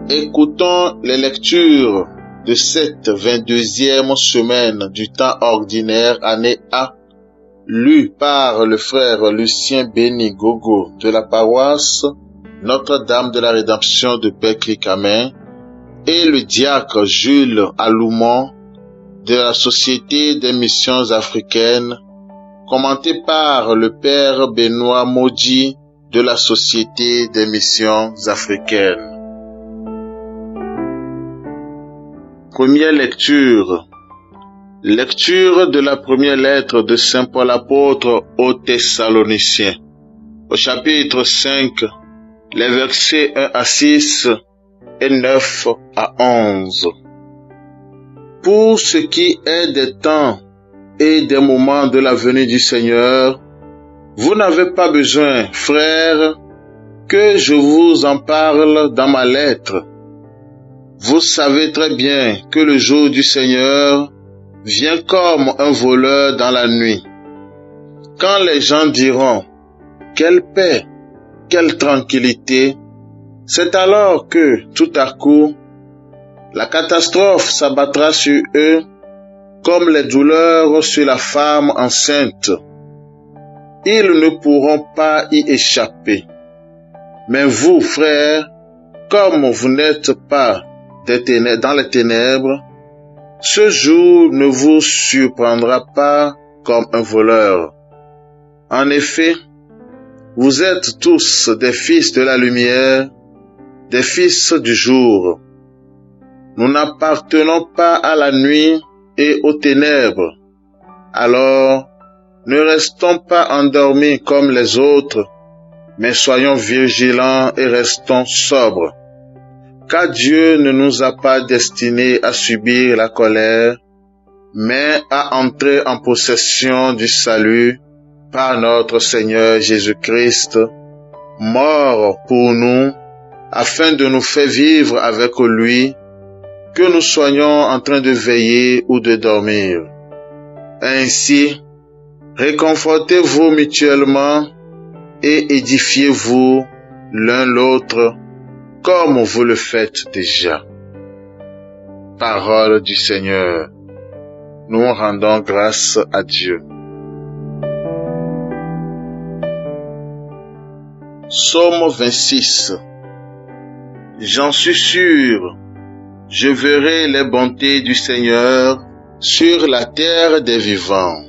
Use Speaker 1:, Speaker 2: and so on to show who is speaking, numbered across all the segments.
Speaker 1: Écoutons les lectures de cette 22e semaine du temps ordinaire année A, lue par le frère Lucien Béni Gogo de la paroisse Notre-Dame de la Rédemption de Père-Clicamin et le diacre Jules Aloumont de la Société des Missions Africaines, commenté par le Père Benoît Maudit de la Société des Missions Africaines. Première lecture. Lecture de la première lettre de Saint Paul apôtre aux Thessaloniciens. Au chapitre 5, les versets 1 à 6 et 9 à 11. Pour ce qui est des temps et des moments de la venue du Seigneur, vous n'avez pas besoin, frères, que je vous en parle dans ma lettre. Vous savez très bien que le jour du Seigneur vient comme un voleur dans la nuit. Quand les gens diront « Quelle paix, quelle tranquillité », c'est alors que, tout à coup, la catastrophe s'abattra sur eux comme les douleurs sur la femme enceinte. Ils ne pourront pas y échapper. Mais vous, frères, comme vous n'êtes pas dans les ténèbres, ce jour ne vous surprendra pas comme un voleur. En effet, vous êtes tous des fils de la lumière, des fils du jour. Nous n'appartenons pas à la nuit et aux ténèbres. Alors, ne restons pas endormis comme les autres, mais soyons vigilants et restons sobres. Car Dieu ne nous a pas destinés à subir la colère, mais à entrer en possession du salut par notre Seigneur Jésus-Christ, mort pour nous, afin de nous faire vivre avec lui, que nous soyons en train de veiller ou de dormir. Ainsi, réconfortez-vous mutuellement et édifiez-vous l'un l'autre, comme vous le faites déjà. Parole du Seigneur. Nous rendons grâce à Dieu. Psaume 26. J'en suis sûr, je verrai les bontés du Seigneur sur la terre des vivants.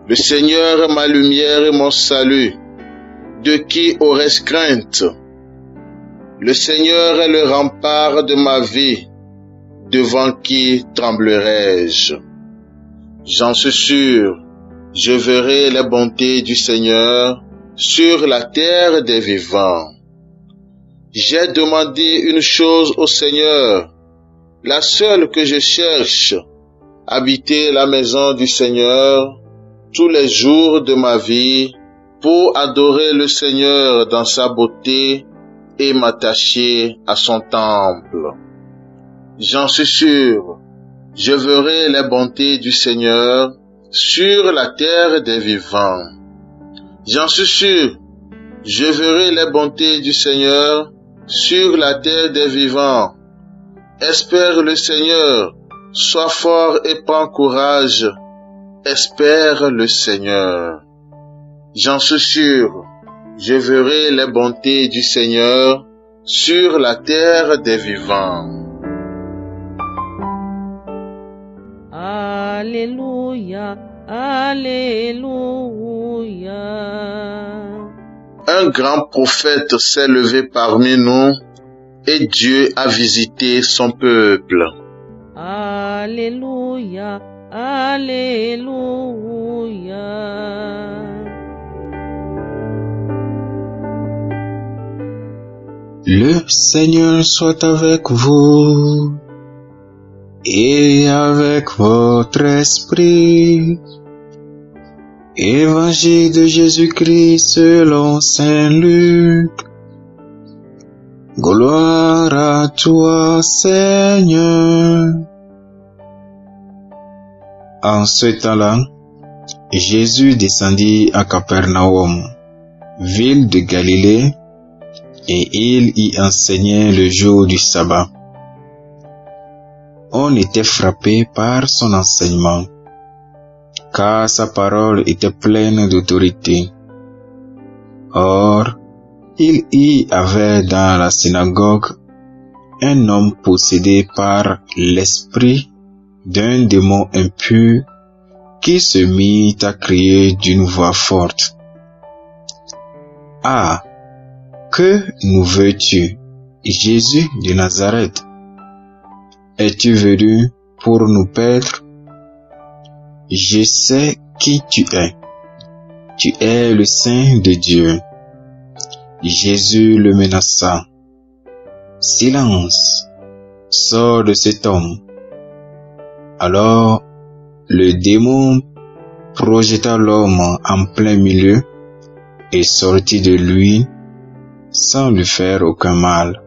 Speaker 1: Le Seigneur est ma lumière et mon salut. De qui aurais-je crainte? Le Seigneur est le rempart de ma vie, devant qui tremblerai-je? J'en suis sûr, je verrai les bontés du Seigneur sur la terre des vivants. J'ai demandé une chose au Seigneur, la seule que je cherche, habiter la maison du Seigneur tous les jours de ma vie, pour adorer le Seigneur dans sa beauté et m'attacher à son temple. J'en suis sûr, je verrai les bontés du Seigneur sur la terre des vivants. J'en suis sûr, je verrai les bontés du Seigneur sur la terre des vivants. Espère le Seigneur, sois fort et prends courage. Espère le Seigneur. J'en suis sûr, je verrai les bontés du Seigneur sur la terre des vivants.
Speaker 2: Alléluia, Alléluia.
Speaker 1: Un grand prophète s'est levé parmi nous et Dieu a visité son peuple.
Speaker 2: Alléluia, Alléluia.
Speaker 3: Le Seigneur soit avec vous. et avec votre esprit. Évangile de Jésus-Christ selon Saint Luc. Gloire à toi, Seigneur. En ce temps-là, Jésus descendit à Capernaum, ville de Galilée, et il y enseignait le jour du sabbat. On était frappé par son enseignement, car sa parole était pleine d'autorité. Or, il y avait dans la synagogue un homme possédé par l'esprit d'un démon impur qui se mit à crier d'une voix forte. « Ah, que nous veux-tu, Jésus de Nazareth? Es-tu venu pour nous perdre? Je sais qui tu es. Tu es le Saint de Dieu. » Jésus le menaça. « Silence, sors de cet homme. » Alors, le démon projeta l'homme en plein milieu et sortit de lui sans lui faire aucun mal.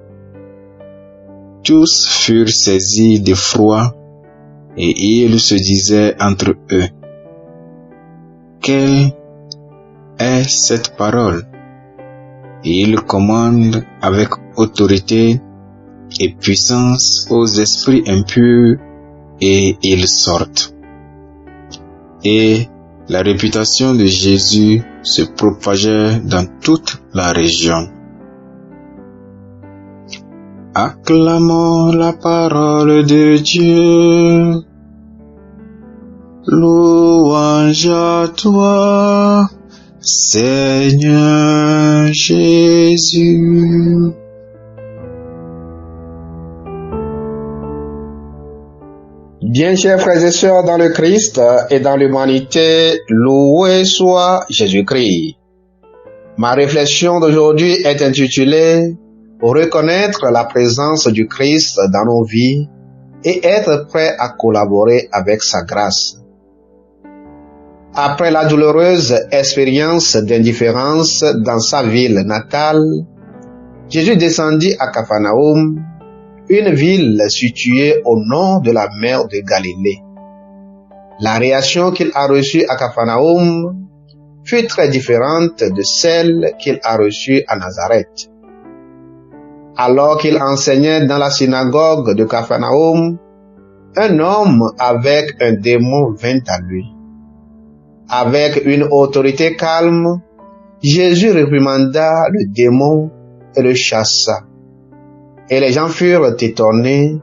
Speaker 3: Tous furent saisis d'effroi et ils se disaient entre eux: « Quelle est cette parole? » Il commande avec autorité et puissance aux esprits impurs et ils sortent. Et la réputation de Jésus se propageait dans toute la région. Acclamons la parole de Dieu. Louange à toi, Seigneur Jésus.
Speaker 4: Bien, chers frères et sœurs dans le Christ et dans l'humanité, loué soit Jésus-Christ. Ma réflexion d'aujourd'hui est intitulée « Reconnaître la présence du Christ dans nos vies et être prêt à collaborer avec sa grâce ». Après la douloureuse expérience d'indifférence dans sa ville natale, Jésus descendit à Capharnaüm, une ville située au nord de la mer de Galilée. La réaction qu'il a reçue à Capharnaüm fut très différente de celle qu'il a reçue à Nazareth. Alors qu'il enseignait dans la synagogue de Capharnaüm, un homme avec un démon vint à lui. Avec une autorité calme, Jésus réprimanda le démon et le chassa. Et les gens furent étonnés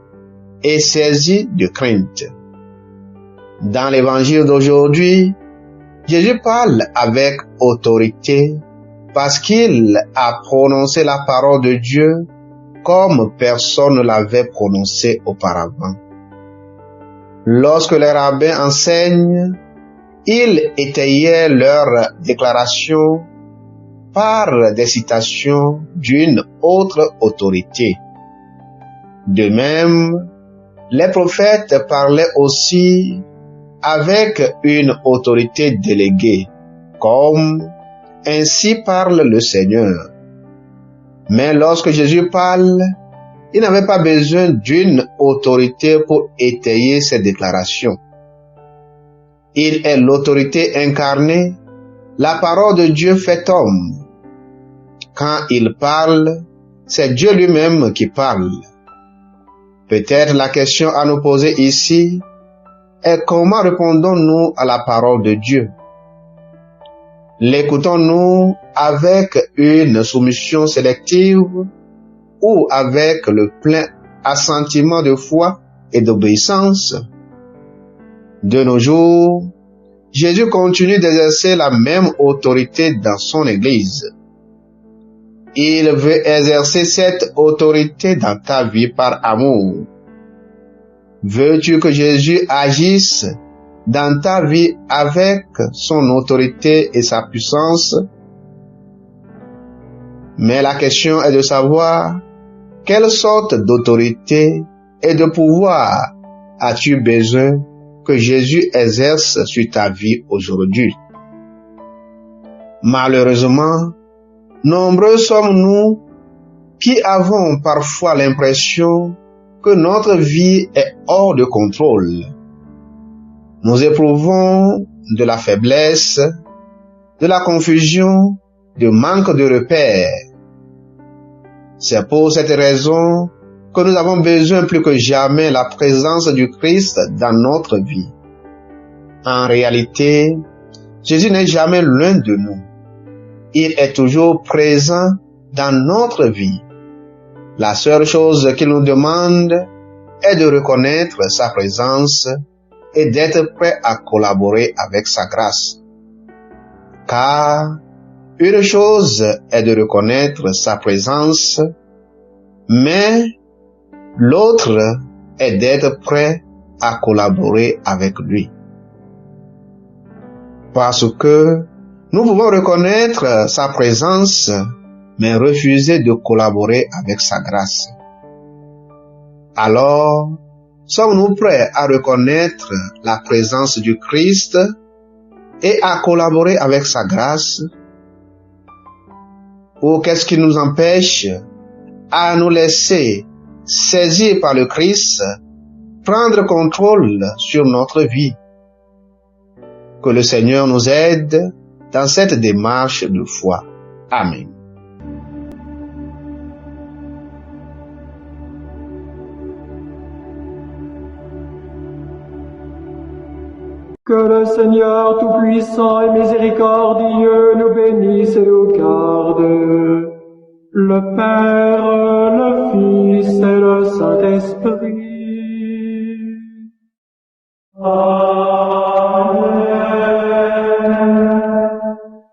Speaker 4: et saisis de crainte. Dans l'évangile d'aujourd'hui, Jésus parle avec autorité parce qu'il a prononcé la parole de Dieu comme personne ne l'avait prononcée auparavant. Lorsque les rabbins enseignent, ils étayaient leurs déclarations par des citations d'une autre autorité. De même, les prophètes parlaient aussi avec une autorité déléguée, comme « Ainsi parle le Seigneur ». Mais lorsque Jésus parle, il n'avait pas besoin d'une autorité pour étayer ses déclarations. Il est l'autorité incarnée, la parole de Dieu fait homme. Quand il parle, c'est Dieu lui-même qui parle. Peut-être la question à nous poser ici est comment répondons-nous à la parole de Dieu? L'écoutons-nous avec une soumission sélective ou avec le plein assentiment de foi et d'obéissance? De nos jours, Jésus continue d'exercer la même autorité dans son Église. Il veut exercer cette autorité dans ta vie par amour. Veux-tu que Jésus agisse dans ta vie avec son autorité et sa puissance? Mais la question est de savoir quelle sorte d'autorité et de pouvoir as-tu besoin que Jésus exerce sur ta vie aujourd'hui? Malheureusement, nombreux sommes-nous qui avons parfois l'impression que notre vie est hors de contrôle. Nous éprouvons de la faiblesse, de la confusion, du manque de repères. C'est pour cette raison que nous avons besoin plus que jamais de la présence du Christ dans notre vie. En réalité, Jésus n'est jamais loin de nous. Il est toujours présent dans notre vie. La seule chose qu'il nous demande est de reconnaître sa présence et d'être prêt à collaborer avec sa grâce. Car une chose est de reconnaître sa présence, mais l'autre est d'être prêt à collaborer avec lui. Parce que nous pouvons reconnaître sa présence, mais refuser de collaborer avec sa grâce. Alors, sommes-nous prêts à reconnaître la présence du Christ et à collaborer avec sa grâce? Ou qu'est-ce qui nous empêche à nous laisser saisir par le Christ, prendre contrôle sur notre vie? Que le Seigneur nous aide dans cette démarche de foi. Amen.
Speaker 5: Que le Seigneur Tout-Puissant et Miséricordieux nous bénisse et nous garde, le Père, le Fils et le Saint-Esprit. Amen.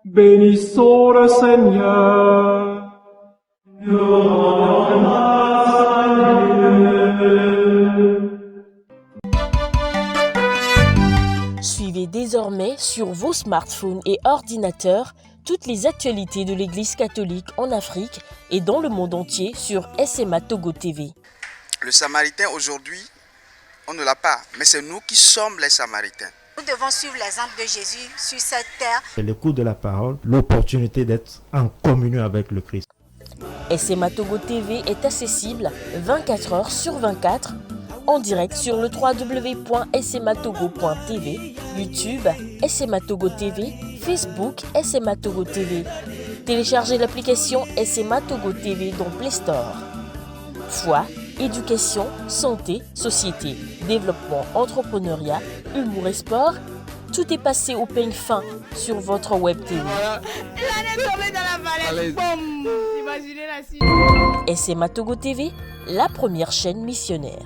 Speaker 5: Bénissons le Seigneur. Nous rendons grâce à Dieu.
Speaker 6: Suivez désormais sur vos smartphones et ordinateurs toutes les actualités de l'Église catholique en Afrique et dans le monde entier sur SMA Togo TV.
Speaker 7: Le Samaritain aujourd'hui, on ne l'a pas, mais c'est nous qui sommes les Samaritains.
Speaker 8: Nous devons suivre l'exemple de Jésus sur cette terre.
Speaker 9: C'est l'écoute de la parole, l'opportunité d'être en communion avec le Christ.
Speaker 6: SMA Togo TV est accessible 24 heures sur 24 en direct sur le www.smatogo.tv, YouTube SMA Togo TV, Facebook SMA Togo TV. Téléchargez l'application SMA Togo TV dans Play Store. Foi, éducation, santé, société, développement, entrepreneuriat, humour et sport, tout est passé au peigne fin sur votre web TV. SMA Togo TV, la première chaîne missionnaire.